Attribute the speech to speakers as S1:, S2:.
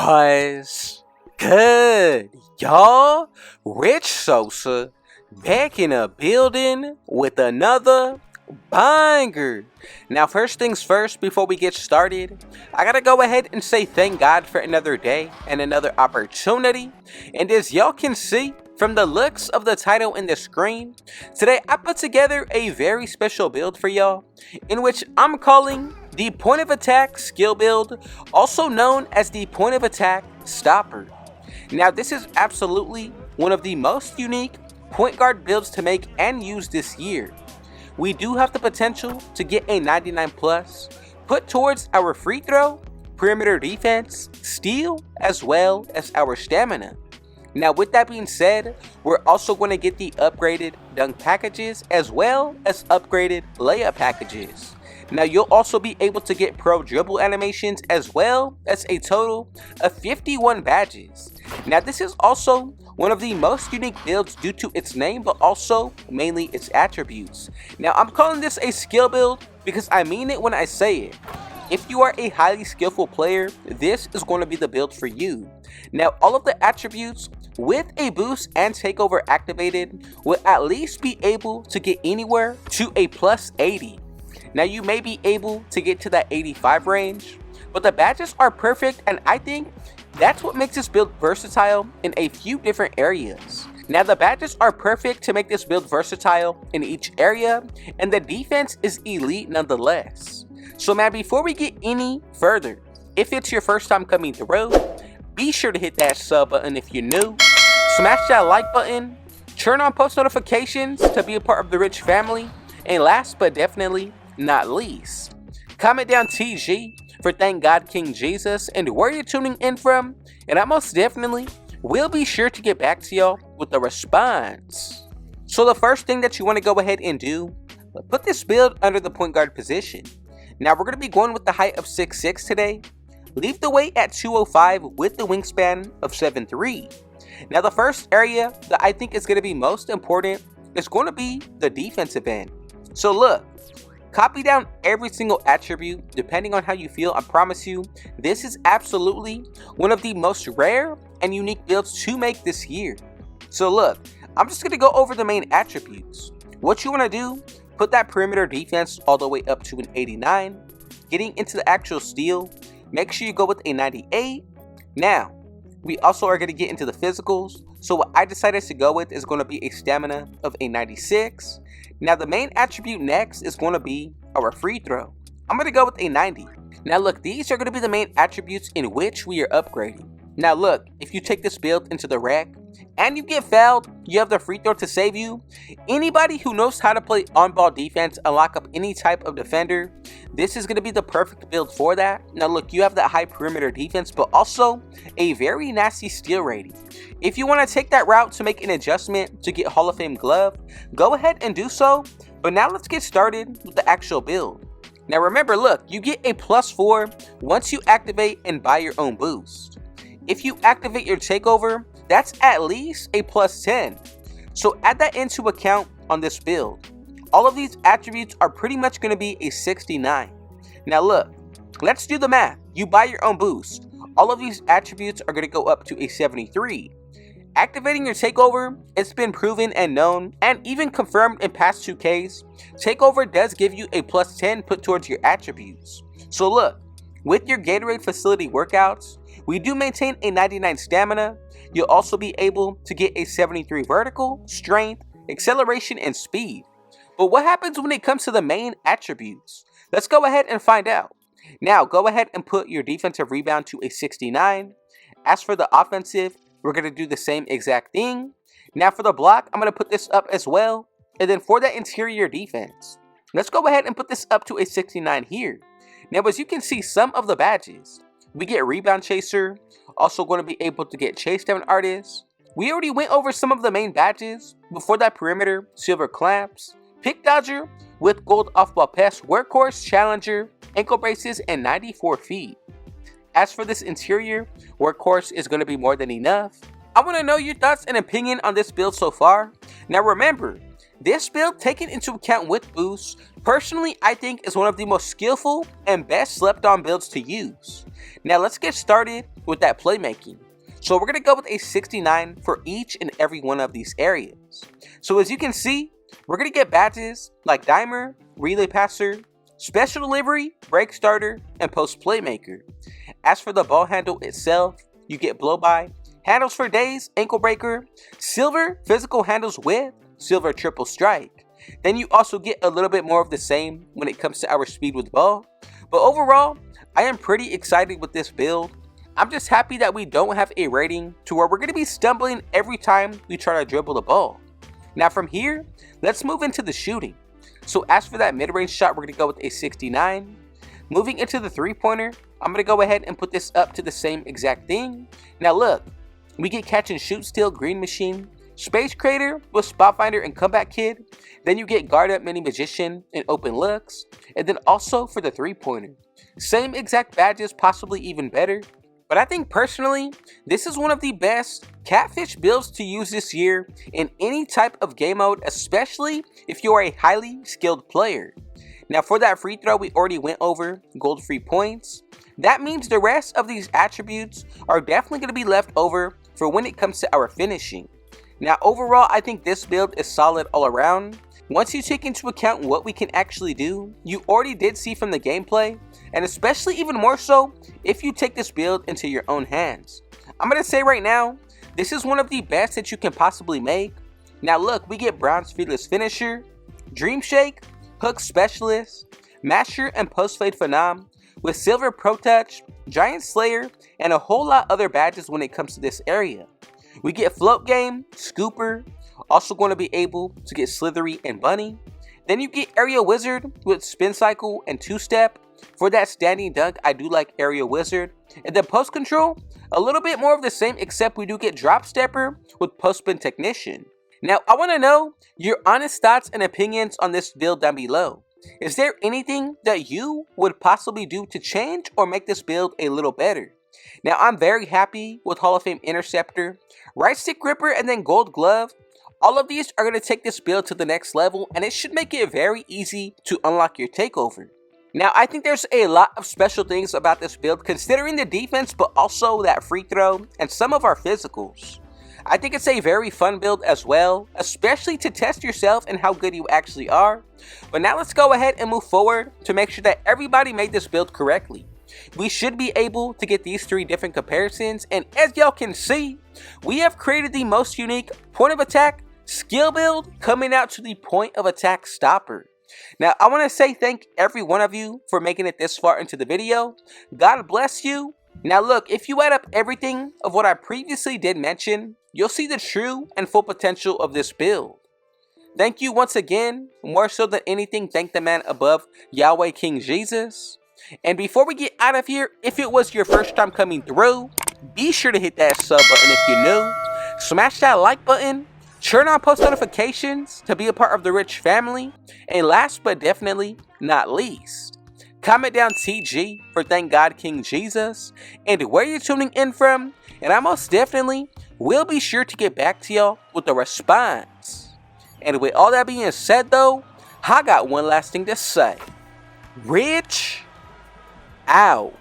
S1: Was good, y'all? Rich Sosa back in a building with another banger. Now, first things first, before we get started, I gotta go ahead and say thank God for another day and another opportunity. And as y'all can see from the looks of the title and the screen, today I put together a very special build for y'all, in which I'm calling the point of attack skill build, also known as the point of attack stopper. Now, this is absolutely one of the most unique point guard builds to make and use this year. We do have the potential to get a 99 plus put towards our free throw, perimeter defense, steal, as well as our stamina. Now, with that being said, we're also going to get the upgraded dunk packages as well as upgraded layup packages. Now, you'll also be able to get pro dribble animations as well as a total of 51 badges. Now, this is also one of the most unique builds due to its name, but also mainly its attributes. Now, I'm calling this a skill build because I mean it when I say it. If you are a highly skillful player, this is going to be the build for you. Now, all of the attributes with a boost and takeover activated will at least be able to get anywhere to a plus 80. Now, you may be able to get to that 85 range, but the badges are perfect, and I think that's what makes this build versatile in a few different areas. Now, the badges are perfect to make this build versatile in each area, and the defense is elite nonetheless. So man, before we get any further, if it's your first time coming through, be sure to hit that sub button if you're new, smash that like button, turn on post notifications to be a part of the rich family, and last but definitely not least, comment down TG for Thank God King Jesus and where you're tuning in from, and I most definitely will be sure to get back to y'all with the response. So the first thing that you want to go ahead and do, put this build under the point guard position. Now, we're going to be going with the height of 6'6" today. Leave the weight at 205 with the wingspan of 7'3". Now, the first area that I think is going to be most important is going to be the defensive end. So look, copy down every single attribute depending on how you feel. I promise you, this is absolutely one of the most rare and unique builds to make this year. So look, I'm just going to go over the main attributes. What you want to do, put that perimeter defense all the way up to an 89. Getting into the actual steal, make sure you go with a 98. Now, we also are going to get into the physicals. So what I decided to go with is going to be a stamina of a 96. Now, the main attribute next is going to be our free throw. I'm going to go with a 90. Now look, these are going to be the main attributes in which we are upgrading. Now look, if you take this build into the rack and you get fouled, you have the free throw to save you. Anybody who knows how to play on-ball defense and lock up any type of defender, this is going to be the perfect build for that. Now look, you have that high perimeter defense, but also a very nasty steal rating. If you want to take that route to make an adjustment to get Hall of Fame glove, go ahead and do so. But now let's get started with the actual build. Now remember, look, you get a +4 once you activate and buy your own boost. If you activate your takeover, that's at least a +10. So add that into account on this build. All of these attributes are pretty much going to be a 69. Now look, let's do the math. You buy your own boost. All of these attributes are going to go up to a 73. Activating your takeover, it's been proven and known and even confirmed in past 2Ks. Takeover does give you a +10 put towards your attributes. So look, with your Gatorade facility workouts, we do maintain a 99 stamina. You'll also be able to get a 73 vertical, strength, acceleration, and speed. But what happens when it comes to the main attributes? Let's go ahead and find out. Now, go ahead and put your defensive rebound to a 69. As for the offensive, we're going to do the same exact thing. Now for the block, I'm going to put this up as well. And then for that interior defense, let's go ahead and put this up to a 69 here. Now, as you can see, some of the badges, we get Rebound Chaser, also going to be able to get Chase Down Artist. We already went over some of the main badges. Before that, Perimeter, Silver Clamps, Pick Dodger with Gold Off-Ball Pass, Workhorse, Challenger, Ankle Braces, and 94 feet. As for this interior, Workhorse is going to be more than enough. I want to know your thoughts and opinion on this build so far. Now remember, This build, taken into account with boosts, personally I think is one of the most skillful and best slept on builds to use. Now let's get started with that playmaking. So we're going to go with a 69 for each and every one of these areas. So as you can see, we're going to get badges like Dimer, Relay Passer, Special Delivery, Break Starter, and Post Playmaker. As for the ball handle itself, you get Blow By, Handles for Days, Ankle Breaker, Silver Physical Handles with Silver Triple Strike. Then you also get a little bit more of the same when it comes to our speed with ball. But overall, I am pretty excited with this build. I'm just happy that we don't have a rating to where we're going to be stumbling every time we try to dribble the ball. Now from here, let's move into the shooting. So as for that mid-range shot, we're going to go with a 69. Moving into the three-pointer, I'm going to go ahead and put this up to the same exact thing. Now look, we get Catch and Shoot Steal, Green Machine, Space Creator with Spot Finder and Comeback Kid. Then you get Guard Up, Mini Magician, and Open Looks. And then also for the three-pointer, same exact badges, possibly even better. But I think personally, this is one of the best catfish builds to use this year in any type of game mode, especially if you are a highly skilled player. Now for that free throw, we already went over gold free points. That means the rest of these attributes are definitely going to be left over for when it comes to our finishing. Now overall, I think this build is solid all around. Once you take into account what we can actually do, you already did see from the gameplay, and especially even more so if you take this build into your own hands. I'm going to say right now, this is one of the best that you can possibly make. Now look, we get Bronze Fearless Finisher, Dream Shake, Hook Specialist, Masher and Post Fade Phenom, with Silver Pro Touch, Giant Slayer, and a whole lot other badges when it comes to this area. We get Float Game, Scooper, also going to be able to get Slithery and Bunny. Then you get Aerial Wizard with Spin Cycle and Two Step. For that standing dunk, I do like Aerial Wizard. And then Post Control, a little bit more of the same, except we do get Drop Stepper with Post Spin Technician. Now I want to know your honest thoughts and opinions on this build down below. Is there anything that you would possibly do to change or make this build a little better? Now I'm very happy with Hall of Fame Interceptor, Right Stick Gripper, and then Gold Glove. All of these are going to take this build to the next level, and it should make it very easy to unlock your takeover. Now I think there's a lot of special things about this build, considering the defense, but also that free throw and some of our physicals. I think it's a very fun build as well, especially to test yourself and how good you actually are. But now let's go ahead and move forward to make sure that everybody made this build correctly. We should be able to get these three different comparisons, and as y'all can see, we have created the most unique point of attack skill build coming out to the point of attack stopper. Now I want to say thank every one of you for making it this far into the video. God bless you. Now look, if you add up everything of what I previously did mention, you'll see the true and full potential of this build. Thank you once again. More so than anything, thank the man above, Yahweh King Jesus. And before we get out of here, if it was your first time coming through, be sure to hit that sub button if you're new. Smash that like button. Turn on post notifications to be a part of the rich family. And last but definitely not least, comment down TG for Thank God King Jesus and where you're tuning in from. And I most definitely will be sure to get back to y'all with a response. And with all that being said though, I got one last thing to say. Rich out.